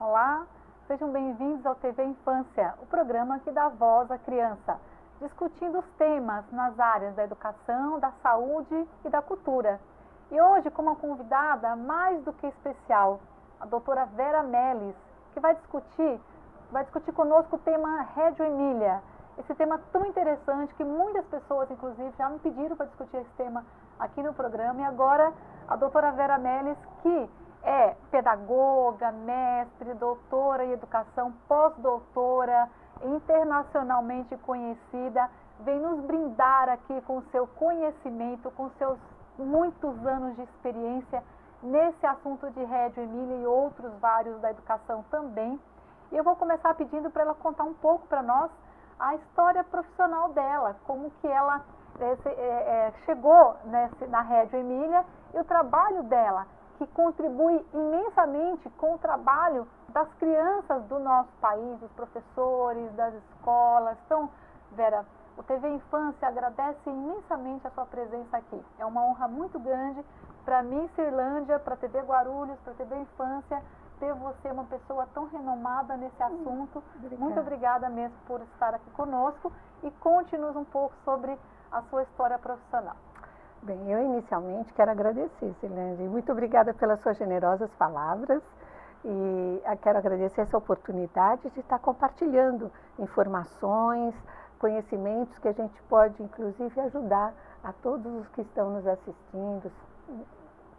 Olá, sejam bem-vindos ao TV Infância, o programa que dá voz à criança, discutindo os temas nas áreas da educação, da saúde e da cultura. E hoje com uma convidada mais do que especial, a doutora Vera Melis, que vai discutir conosco o tema Reggio Emília. Esse tema tão interessante que muitas pessoas, inclusive, já me pediram para discutir esse tema aqui no programa. E agora a doutora Vera Melis, que é pedagoga, mestre, doutora em educação, pós-doutora, internacionalmente conhecida, vem nos brindar aqui com o seu conhecimento, com seus muitos anos de experiência nesse assunto de Reggio Emília e outros vários da educação também. E eu vou começar pedindo para ela contar um pouco para nós a história profissional dela, como que ela chegou na Reggio Emília e o trabalho dela, que contribui imensamente com o trabalho das crianças do nosso país, dos professores, das escolas. Então, Vera, o TV Infância agradece imensamente a sua presença aqui. É uma honra muito grande para mim, Cirlândia, para a TV Guarulhos, para a TV Infância, ter você uma pessoa tão renomada nesse assunto. Obrigada. Muito obrigada mesmo por estar aqui conosco e conte-nos um pouco sobre a sua história profissional. Bem, eu inicialmente quero agradecer, Cirlândia, muito obrigada pelas suas generosas palavras e quero agradecer essa oportunidade de estar compartilhando informações, conhecimentos que a gente pode, inclusive, ajudar a todos os que estão nos assistindo,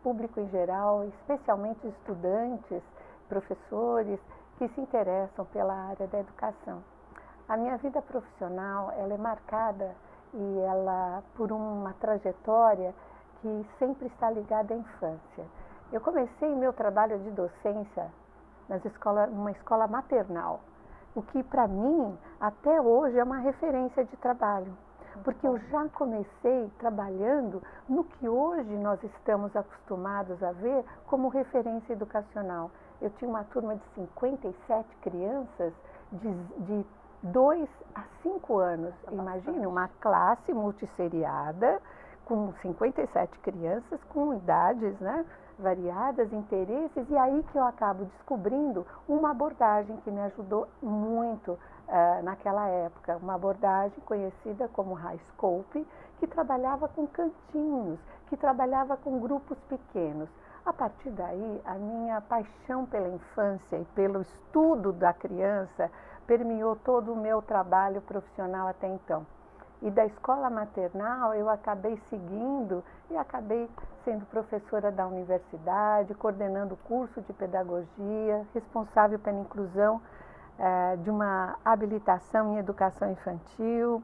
público em geral, especialmente estudantes, professores que se interessam pela área da educação. A minha vida profissional, ela é marcada por uma trajetória que sempre está ligada à infância. Eu comecei meu trabalho de docência numa escola maternal, o que para mim até hoje é uma referência de trabalho, porque eu já comecei trabalhando no que hoje nós estamos acostumados a ver como referência educacional. Eu tinha uma turma de 57 crianças de 2 a 5 anos. Imagina, uma classe multisseriada com 57 crianças com idades, variadas, interesses, e aí que eu acabo descobrindo uma abordagem que me ajudou muito naquela época, uma abordagem conhecida como High Scope, que trabalhava com cantinhos, que trabalhava com grupos pequenos. A partir daí, a minha paixão pela infância e pelo estudo da criança permeou todo o meu trabalho profissional até então. E da escola maternal eu acabei seguindo e acabei sendo professora da universidade, coordenando o curso de pedagogia, responsável pela inclusão de uma habilitação em educação infantil.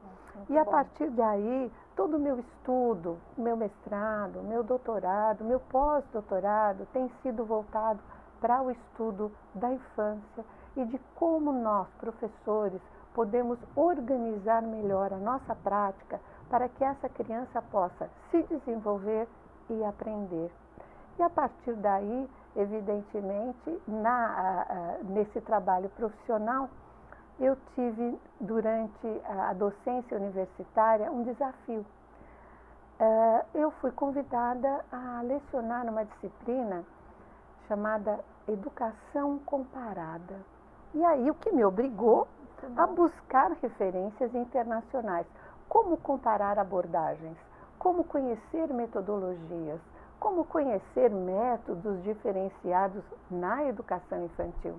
E a partir daí, todo o meu estudo, meu mestrado, meu doutorado, meu pós-doutorado tem sido voltado para o estudo da infância e de como nós, professores, podemos organizar melhor a nossa prática para que essa criança possa se desenvolver e aprender. E a partir daí, evidentemente, nesse trabalho profissional, eu tive, durante a docência universitária, um desafio. Eu fui convidada a lecionar numa disciplina chamada Educação Comparada. E aí, o que me obrigou a buscar referências internacionais. Como comparar abordagens, como conhecer metodologias, como conhecer métodos diferenciados na educação infantil.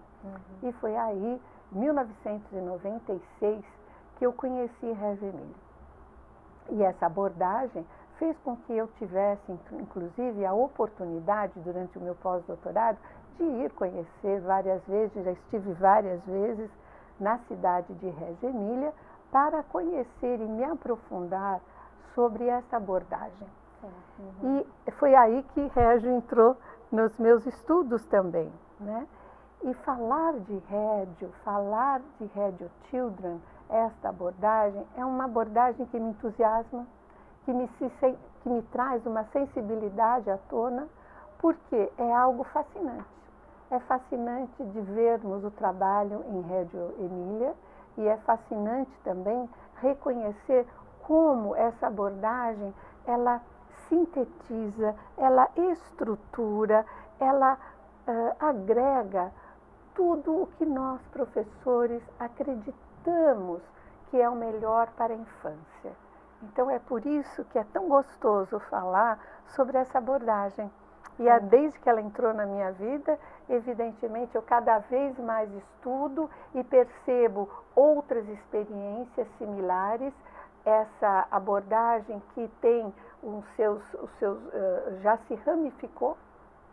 E foi aí, em 1996, que eu conheci Reggio Emília. E essa abordagem fez com que eu tivesse, inclusive, a oportunidade, durante o meu pós-doutorado, de ir conhecer várias vezes, já estive várias vezes na cidade de Reggio Emília, para conhecer e me aprofundar sobre essa abordagem. E foi aí que Reggio entrou nos meus estudos também, E falar de Reggio Children, esta abordagem, é uma abordagem que me entusiasma, que me traz uma sensibilidade à tona, porque é algo fascinante. É fascinante de vermos o trabalho em Reggio Emília e é fascinante também reconhecer como essa abordagem, ela sintetiza, ela estrutura, ela agrega tudo o que nós, professores, acreditamos que é o melhor para a infância. Então é por isso que é tão gostoso falar sobre essa abordagem. E desde que ela entrou na minha vida, evidentemente eu cada vez mais estudo e percebo outras experiências similares. Essa abordagem que tem já se ramificou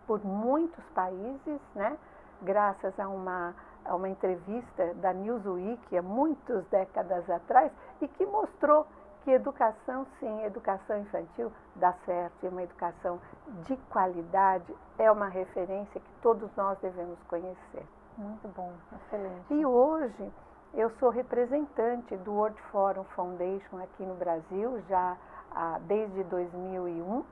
por muitos países, né? Graças a uma entrevista da Newsweek há muitas décadas atrás, e que mostrou que educação, sim, educação infantil dá certo, e uma educação de qualidade é uma referência que todos nós devemos conhecer. Muito bom, excelente. E hoje eu sou representante do World Forum Foundation aqui no Brasil, já desde 2001,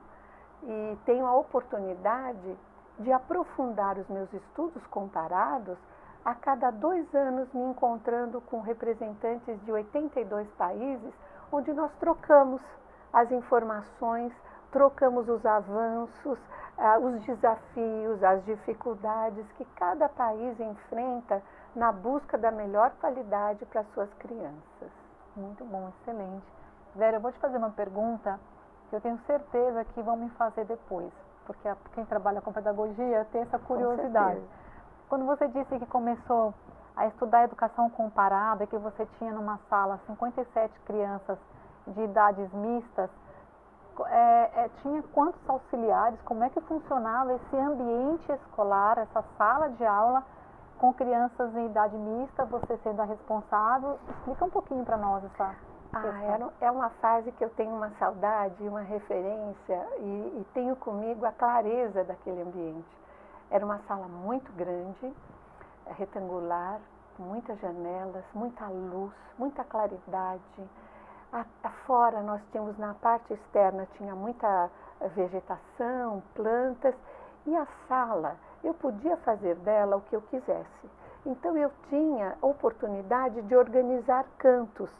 e tenho a oportunidade de aprofundar os meus estudos comparados a cada 2 anos, me encontrando com representantes de 82 países, onde nós trocamos as informações, trocamos os avanços, os desafios, as dificuldades que cada país enfrenta na busca da melhor qualidade para suas crianças. Muito bom, excelente. Vera, eu vou te fazer uma pergunta que eu tenho certeza que vão me fazer depois, porque quem trabalha com pedagogia tem essa curiosidade. Quando você disse que começou a estudar educação comparada, que você tinha numa sala 57 crianças de idades mistas, tinha quantos auxiliares? Como é que funcionava esse ambiente escolar, essa sala de aula com crianças em idade mista, você sendo a responsável? Explica um pouquinho para nós essa questão. É uma fase que eu tenho uma saudade, uma referência, e tenho comigo a clareza daquele ambiente. Era uma sala muito grande, retangular, com muitas janelas, muita luz, muita claridade. Fora nós tínhamos, na parte externa, tinha muita vegetação, plantas, e a sala, eu podia fazer dela o que eu quisesse. Então eu tinha oportunidade de organizar cantos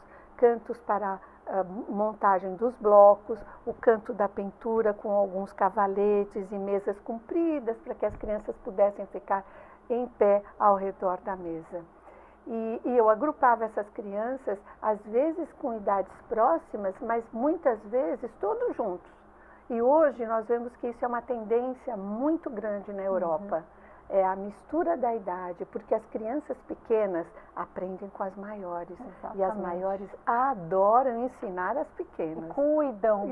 para a montagem dos blocos, o canto da pintura com alguns cavaletes e mesas compridas para que as crianças pudessem ficar em pé ao redor da mesa. E eu agrupava essas crianças, às vezes com idades próximas, mas muitas vezes todos juntos. E hoje nós vemos que isso é uma tendência muito grande na Europa. É a mistura da idade, porque as crianças pequenas aprendem com as maiores. Exatamente. E as maiores adoram ensinar as pequenas. E cuidam.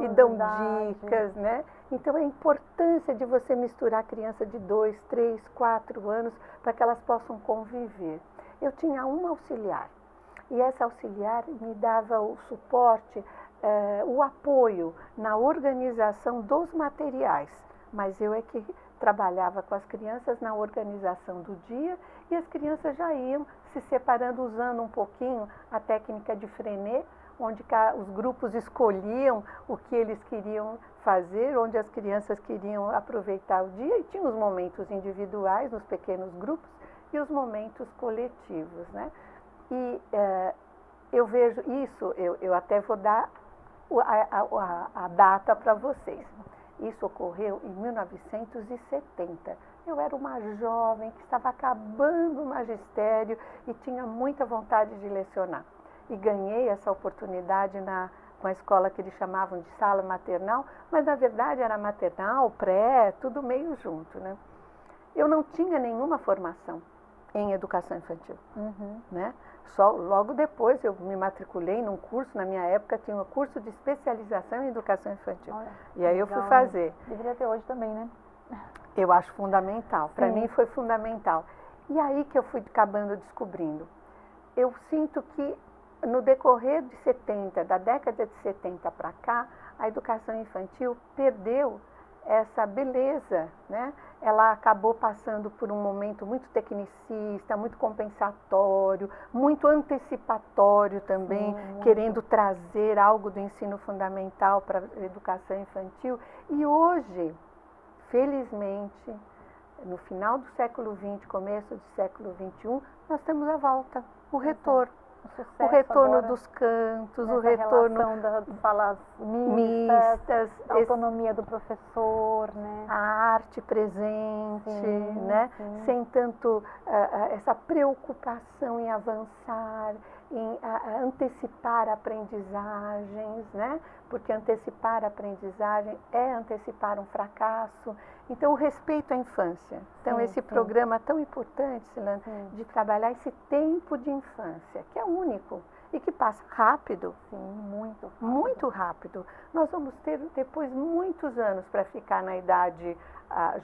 E dão dicas, né? Então, a importância de você misturar a criança de 2, 3, 4 anos para que elas possam conviver. Eu tinha uma auxiliar, e essa auxiliar me dava o suporte, o apoio na organização dos materiais, mas eu é que trabalhava com as crianças na organização do dia, e as crianças já iam se separando, usando um pouquinho a técnica de Freinet, onde os grupos escolhiam o que eles queriam fazer, onde as crianças queriam aproveitar o dia, e tinha os momentos individuais nos pequenos grupos e os momentos coletivos, né? E eu vejo isso, eu até vou dar a data para vocês. Isso ocorreu em 1970. Eu era uma jovem que estava acabando o magistério e tinha muita vontade de lecionar. E ganhei essa oportunidade com a escola que eles chamavam de sala maternal, mas na verdade era maternal, pré, tudo meio junto, né? Eu não tinha nenhuma formação em educação infantil, né? Só logo depois eu me matriculei num curso, na minha época tinha um curso de especialização em educação infantil. Olha, e aí eu fui fazer. Deveria ter hoje também, né? Eu acho fundamental, para mim foi fundamental. E aí que eu fui acabando descobrindo. Eu sinto que no decorrer de 70, da década de 70 para cá, a educação infantil perdeu essa beleza, né? Ela acabou passando por um momento muito tecnicista, muito compensatório, muito antecipatório também, querendo trazer algo do ensino fundamental para a educação infantil. E hoje, felizmente, no final do século XX, começo do século XXI, nós temos a volta, o retorno. o retorno agora, dos cantos, o retorno das salas mistas, a autonomia do professor, né? A arte presente, né? Sem tanto essa preocupação em avançar, em antecipar aprendizagens, né? Porque antecipar a aprendizagem é antecipar um fracasso. Então, o respeito à infância. Então, esse programa tão importante, Silane, de trabalhar esse tempo de infância, que é único e que passa rápido. Sim, muito rápido. Muito rápido. Nós vamos ter depois muitos anos para ficar na idade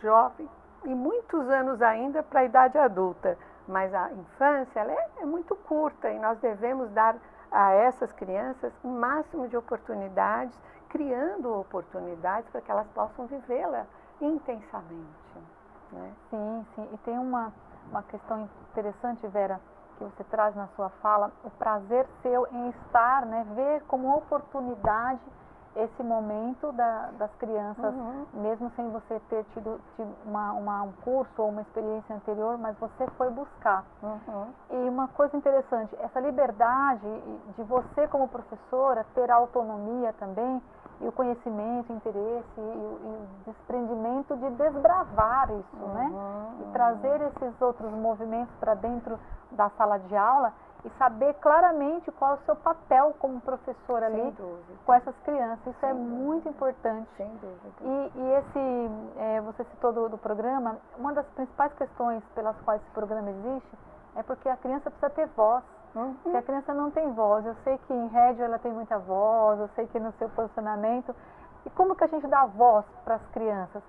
jovem e muitos anos ainda para a idade adulta. Mas a infância ela é muito curta e nós devemos dar a essas crianças o máximo de oportunidades, criando oportunidades para que elas possam vivê-la intensamente. Né? Sim. E tem uma questão interessante, Vera, que você traz na sua fala, o prazer seu em estar, né, ver como oportunidade esse momento das crianças, mesmo sem você ter tido um curso ou uma experiência anterior, mas você foi buscar. E uma coisa interessante, essa liberdade de você como professora ter a autonomia também, e o conhecimento, o interesse e o desprendimento de desbravar isso, né? E trazer esses outros movimentos para dentro da sala de aula e saber claramente qual é o seu papel como professor ali com essas crianças. Isso é muito importante. Sem dúvida. E você citou do programa, uma das principais questões pelas quais esse programa existe é porque a criança precisa ter voz. Porque a criança não tem voz. Eu sei que em rádio ela tem muita voz, eu sei que no seu posicionamento. E como que a gente dá voz para as crianças?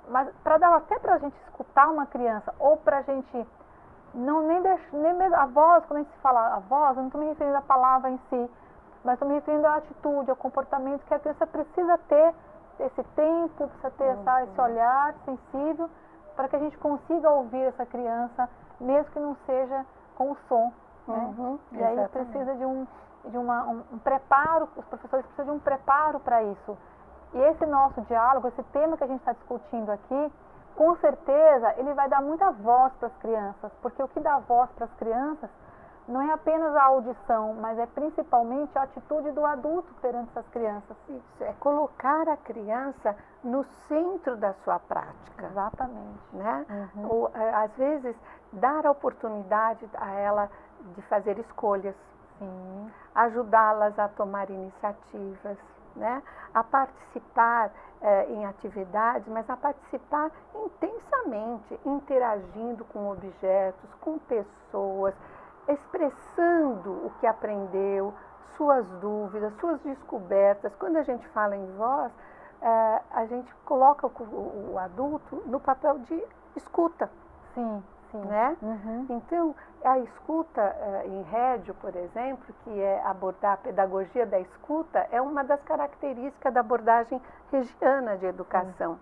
Mas para dar até para a gente escutar uma criança, ou para a gente não nem mesmo a voz, quando a gente fala a voz, eu não estou me referindo à palavra em si, mas estou me referindo à atitude, ao comportamento que a criança precisa ter esse tempo, precisa ter esse olhar sensível para que a gente consiga ouvir essa criança, mesmo que não seja com o som. Né? E aí precisa de um preparo, os professores precisam de um preparo para isso. E esse nosso diálogo, esse tema que a gente está discutindo aqui, com certeza ele vai dar muita voz para as crianças, porque o que dá voz para as crianças não é apenas a audição, mas é principalmente a atitude do adulto perante essas crianças. Isso, é colocar a criança no centro da sua prática. Exatamente. Né? Ou, às vezes, dar a oportunidade a ela de fazer escolhas, ajudá-las a tomar iniciativas, né? A participar em atividades, mas a participar intensamente, interagindo com objetos, com pessoas, expressando o que aprendeu, suas dúvidas, suas descobertas. Quando a gente fala em voz, a gente coloca o adulto no papel de escuta. Sim. Né? Então, a escuta em rádio, por exemplo, que é abordar a pedagogia da escuta, é uma das características da abordagem regiana de educação.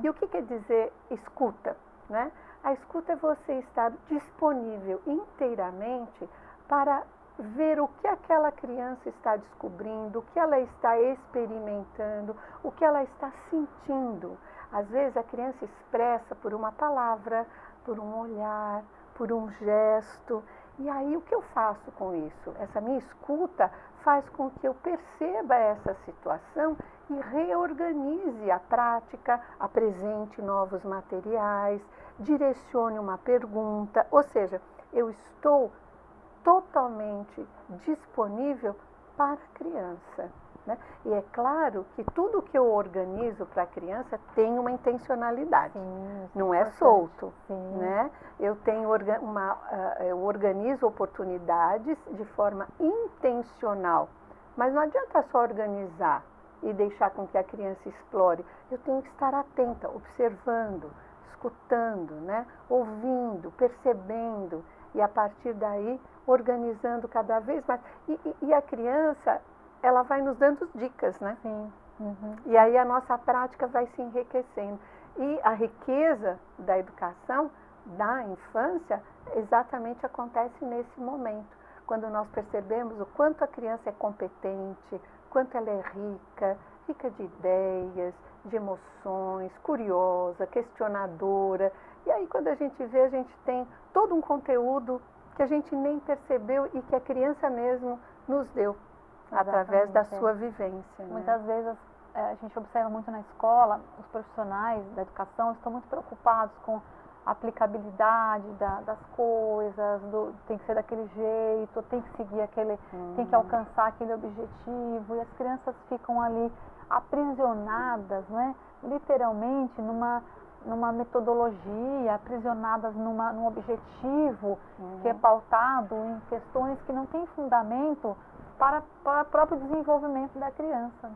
E o que quer dizer escuta? Né? A escuta é você estar disponível inteiramente para ver o que aquela criança está descobrindo, o que ela está experimentando, o que ela está sentindo. Às vezes a criança expressa por uma palavra, por um olhar, por um gesto. E aí o que eu faço com isso? Essa minha escuta faz com que eu perceba essa situação e reorganize a prática, apresente novos materiais, direcione uma pergunta, ou seja, eu estou totalmente disponível para a criança. Né? E é claro que tudo que eu organizo para a criança tem uma intencionalidade, não é solto. Né? Eu organizo oportunidades de forma intencional, mas não adianta só organizar e deixar com que a criança explore. Eu tenho que estar atenta, observando, escutando, né? Ouvindo, percebendo e a partir daí organizando cada vez mais. E a criança, ela vai nos dando dicas, né? E aí a nossa prática vai se enriquecendo. E a riqueza da educação da infância exatamente acontece nesse momento, quando nós percebemos o quanto a criança é competente, quanto ela é rica de ideias, de emoções, curiosa, questionadora. E aí quando a gente vê, a gente tem todo um conteúdo que a gente nem percebeu e que a criança mesmo nos deu, através da sua vivência. Muitas vezes a gente observa muito na escola, os profissionais da educação estão muito preocupados com a aplicabilidade das coisas, tem que ser daquele jeito, tem que seguir aquele, tem que alcançar aquele objetivo, e as crianças ficam ali aprisionadas, né, literalmente numa metodologia, aprisionadas num objetivo que é pautado em questões que não têm fundamento para o próprio desenvolvimento da criança.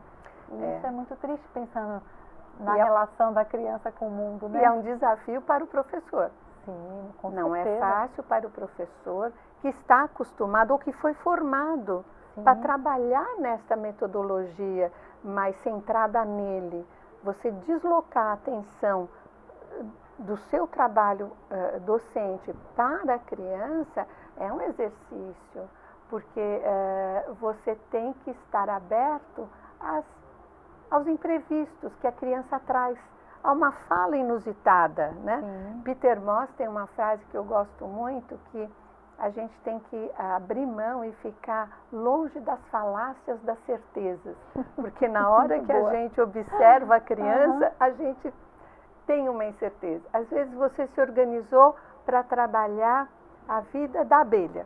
E isso é muito triste, pensando na relação da criança com o mundo, né? E é um desafio para o professor. Sim, com Não certeza. é fácil para o professor que está acostumado ou que foi formado para trabalhar nessa metodologia mais centrada nele. Você deslocar a atenção do seu trabalho docente para a criança é um exercício, porque você tem que estar aberto aos imprevistos que a criança traz, a uma fala inusitada, né? Peter Moss tem uma frase que eu gosto muito, que a gente tem que abrir mão e ficar longe das falácias das certezas, porque na hora que a gente observa a criança, a gente tem uma incerteza. Às vezes você se organizou para trabalhar a vida da abelha.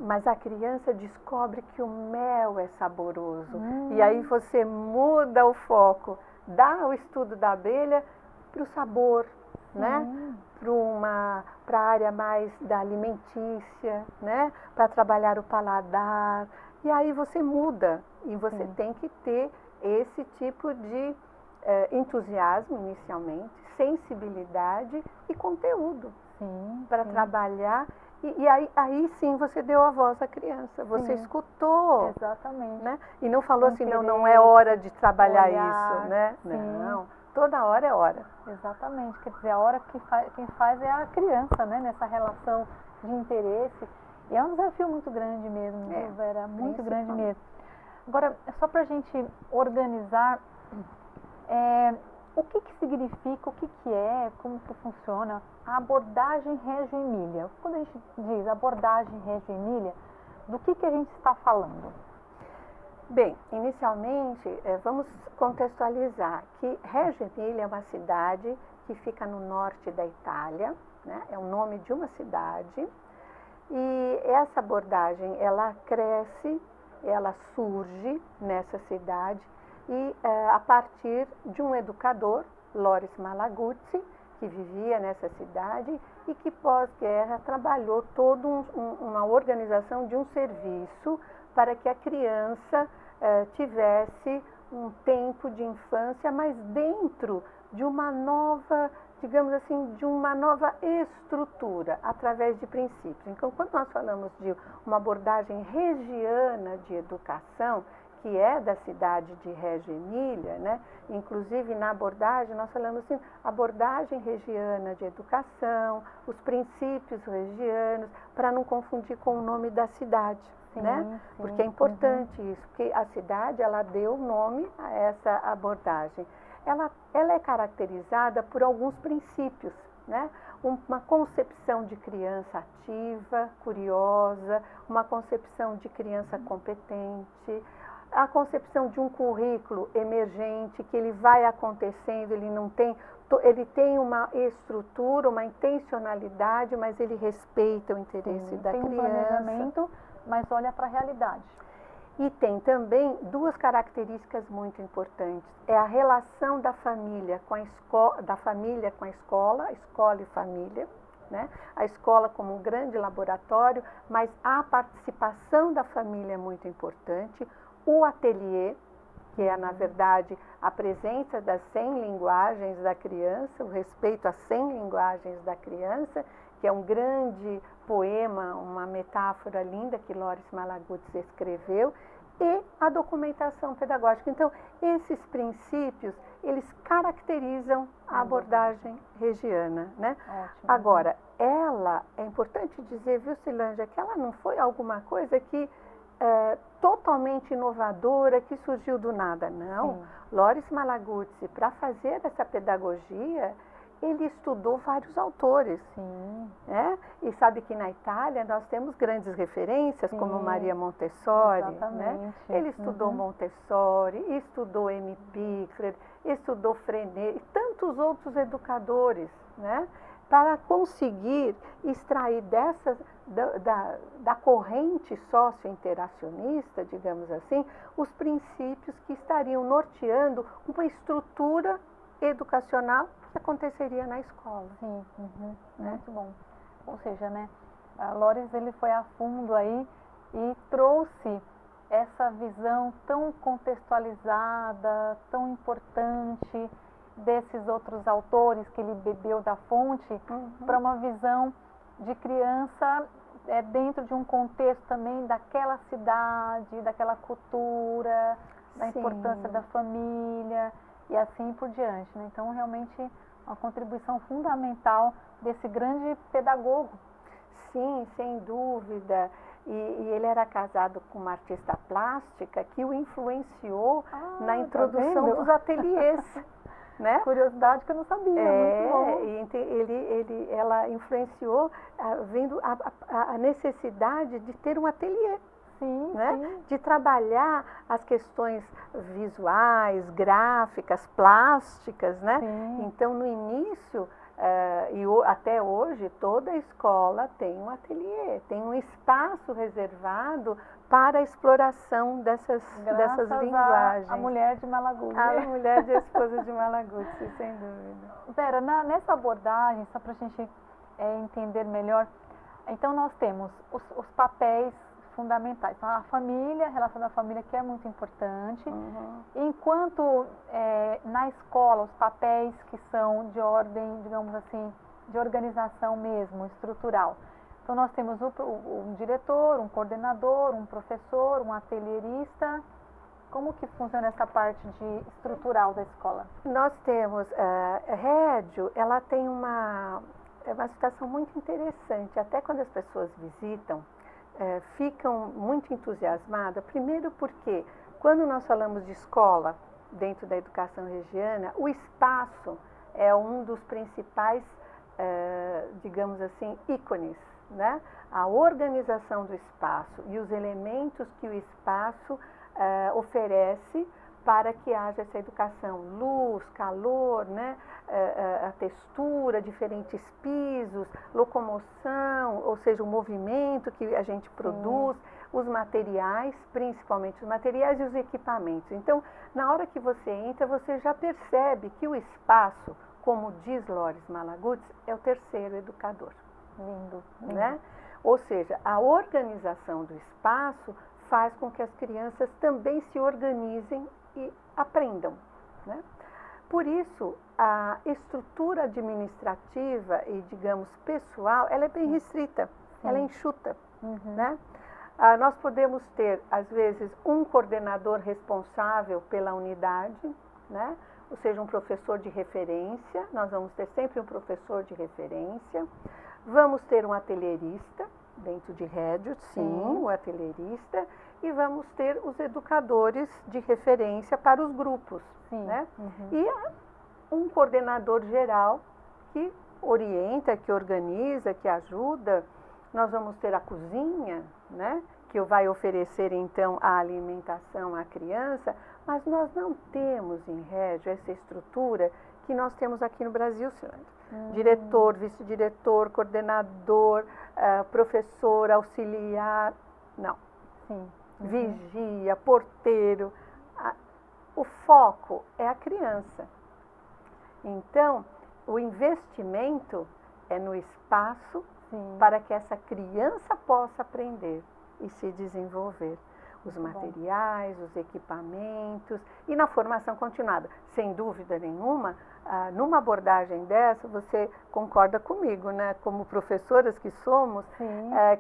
Mas a criança descobre que o mel é saboroso. E aí você muda o foco, dá o estudo da abelha para o sabor, né? Para a área mais da alimentícia, né? Para trabalhar o paladar. E aí você muda. E você tem que ter esse tipo de entusiasmo inicialmente, sensibilidade e conteúdo para trabalhar. E aí sim você deu a voz à criança, você escutou. Exatamente. Né? E não falou assim, não é hora de trabalhar isso, né? Não, toda hora é hora. Exatamente, quer dizer, a hora que quem faz é a criança, né? Nessa relação de interesse. E é um desafio muito grande mesmo, Vera, muito grande mesmo. Agora, só para a gente organizar, o que significa, o que é, como que funciona a abordagem Reggio Emília? Quando a gente diz abordagem Reggio Emília, do que a gente está falando? Bem, inicialmente, vamos contextualizar que Reggio Emília é uma cidade que fica no norte da Itália, né? É o nome de uma cidade, e essa abordagem, ela cresce, ela surge nessa cidade, e a partir de um educador, Loris Malaguzzi, que vivia nessa cidade e que pós-guerra trabalhou toda uma organização de um serviço para que a criança tivesse um tempo de infância, mas dentro de uma nova, digamos assim, de uma nova estrutura, através de princípios. Então, quando nós falamos de uma abordagem regiana de educação, que é da cidade de Reggio Emília, né? Inclusive na abordagem nós falamos assim, abordagem regiana de educação, os princípios regianos, para não confundir com o nome da cidade, né? Porque é importante isso, porque a cidade, ela deu nome a essa abordagem. Ela é caracterizada por alguns princípios, né? Uma concepção de criança ativa, curiosa, uma concepção de criança competente, a concepção de um currículo emergente, que ele vai acontecendo, ele tem uma estrutura, uma intencionalidade, mas ele respeita o interesse da criança. Tem um planejamento, mas olha para a realidade. E tem também duas características muito importantes. É a relação da família com a escola, escola e família, né? A escola como um grande laboratório, mas a participação da família é muito importante. O ateliê, que é, na verdade, a presença das 100 linguagens da criança, o respeito às 100 linguagens da criança, que é um grande poema, uma metáfora linda que Loris Malaguzzi escreveu, e a documentação pedagógica. Então, esses princípios, eles caracterizam a abordagem regiana, né? Ótimo. Agora, ela, é importante dizer, viu, Silândia, que ela não foi alguma coisa que totalmente inovadora, que surgiu do nada, não. Loris Malaguzzi, para fazer essa pedagogia, ele estudou vários autores. Sim. Né? E sabe que na Itália nós temos grandes referências, sim, como Maria Montessori. Né? Ele estudou Montessori, estudou M. Pickler, estudou Freinet e tantos outros educadores, né? Para conseguir extrair da corrente socio-interacionista, digamos assim, os princípios que estariam norteando uma estrutura educacional que aconteceria na escola. Sim, né? Muito bom. Ou seja, né, a Loris ele foi a fundo aí e trouxe essa visão tão contextualizada, tão importante desses outros autores que ele bebeu da fonte, para uma visão de criança dentro de um contexto também daquela cidade, daquela cultura, da importância da família e assim por diante. Né? Então, realmente, uma contribuição fundamental desse grande pedagogo. Sim, sem dúvida. E ele era casado com uma artista plástica que o influenciou na introdução dos ateliês. Né? Curiosidade que eu não sabia, muito bom. Ela influenciou vendo a necessidade de ter um ateliê. Sim, né? Sim. De trabalhar as questões visuais, gráficas, plásticas, né? Sim. Então, no início, e até hoje, toda escola tem um ateliê, tem um espaço reservado para a exploração dessas linguagens. A mulher de Malaguzzi. A mulher de esposa de Malaguzzi, sem dúvida. Vera, nessa abordagem, só para a gente entender melhor, então nós temos os papéis fundamentais. Então, a família, a relação da família, que é muito importante. Enquanto na escola, os papéis que são de ordem, digamos assim, de organização mesmo, estrutural. Então, nós temos um diretor, um coordenador, um professor, um atelierista. Como que funciona essa parte estrutural da escola? Nós temos, a Reggio, ela tem uma situação muito interessante. Até quando as pessoas visitam, ficam muito entusiasmadas. Primeiro porque, quando nós falamos de escola, dentro da educação regiana, o espaço é um dos principais, digamos assim, ícones. Né? A organização do espaço e os elementos que o espaço oferece para que haja essa educação, luz, calor, né? A textura, diferentes pisos, locomoção, ou seja, o movimento que a gente produz, os materiais, principalmente os materiais e os equipamentos. Então, na hora que você entra, você já percebe que o espaço, como diz Loris Malaguzzi, é o terceiro educador. Lindo. Né? Ou seja, a organização do espaço faz com que as crianças também se organizem e aprendam. Né? Por isso, a estrutura administrativa e, digamos, pessoal, ela é bem restrita, ela é enxuta. Né? Nós podemos ter, às vezes, um coordenador responsável pela unidade, né? Ou seja, um professor de referência, nós vamos ter sempre um professor de referência. Vamos ter um atelierista, dentro de Reggio, sim, o atelierista, e vamos ter os educadores de referência para os grupos. Né? E um coordenador geral que orienta, que organiza, que ajuda. Nós vamos ter a cozinha, né? Que vai oferecer então a alimentação à criança, mas nós não temos em Reggio essa estrutura que nós temos aqui no Brasil, Silândia. Diretor, vice-diretor, coordenador, professor, auxiliar, não. Vigia, porteiro. O foco é a criança. Então, o investimento é no espaço para que essa criança possa aprender e se desenvolver. Os materiais, os equipamentos e na formação continuada. Sem dúvida nenhuma, numa abordagem dessa, você concorda comigo, né? Como professoras que somos,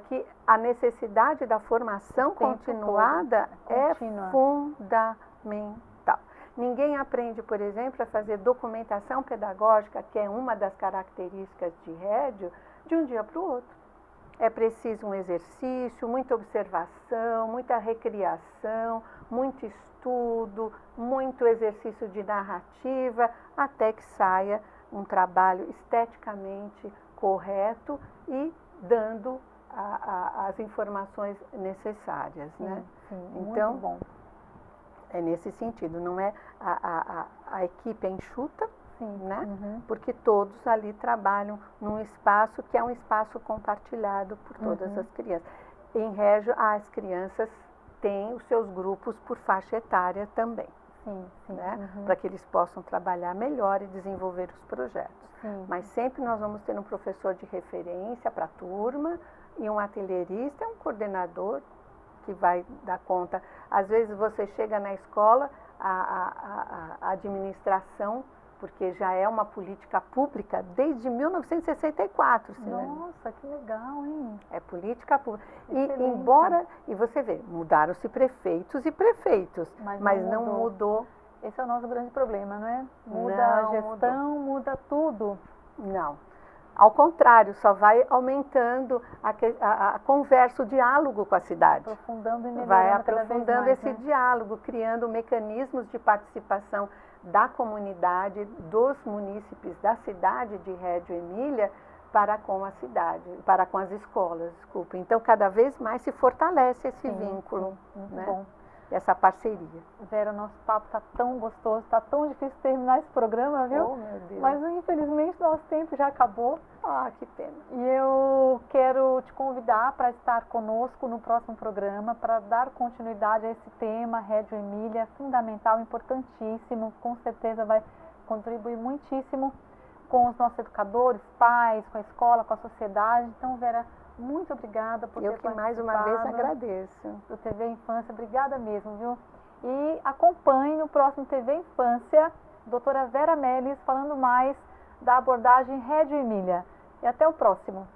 que a necessidade da formação continuada é fundamental. Ninguém aprende, por exemplo, a fazer documentação pedagógica, que é uma das características de Reggio, de um dia para o outro. É preciso um exercício, muita observação, muita recriação, muito estudo. estudo, muito exercício de narrativa, até que saia um trabalho esteticamente correto e dando as informações necessárias, né? Sim, então, muito bom. É nesse sentido, não é a equipe é enxuta, né? Porque todos ali trabalham num espaço que é um espaço compartilhado por todas as crianças. Em Régio, as crianças têm os seus grupos por faixa etária também, né? Para que eles possam trabalhar melhor e desenvolver os projetos. Mas sempre nós vamos ter um professor de referência para a turma e um atelierista, um coordenador que vai dar conta. Às vezes você chega na escola, a administração, porque já é uma política pública desde 1964, Silene. Nossa, que legal, hein? É política pública. E você vê, mudaram-se prefeitos e prefeitos, mas não mudou. Esse é o nosso grande problema, não é? Muda a gestão, muda tudo. Não. Ao contrário, só vai aumentando a conversa, o diálogo com a cidade. Aprofundando e melhorando vai cada vez aprofundando mais, esse diálogo, criando mecanismos de participação da comunidade, dos munícipes da cidade de Reggio Emília para com a cidade, para com as escolas, desculpa. Então, cada vez mais se fortalece esse vínculo, né? Bom. Essa parceria. Vera, nosso papo está tão gostoso, está tão difícil terminar esse programa, viu? Oh, meu Deus. Mas, infelizmente, nosso tempo já acabou. Ah, que pena. E eu quero te convidar para estar conosco no próximo programa, para dar continuidade a esse tema, Reggio Emília, fundamental, importantíssimo, com certeza vai contribuir muitíssimo com os nossos educadores, pais, com a escola, com a sociedade. Então, Vera, muito obrigada por ter participado. Eu que mais uma vez agradeço. Do TV Infância, obrigada mesmo, viu? E acompanhe no próximo TV Infância, doutora Vera Melis, falando mais da abordagem Reggio Emília. E até o próximo.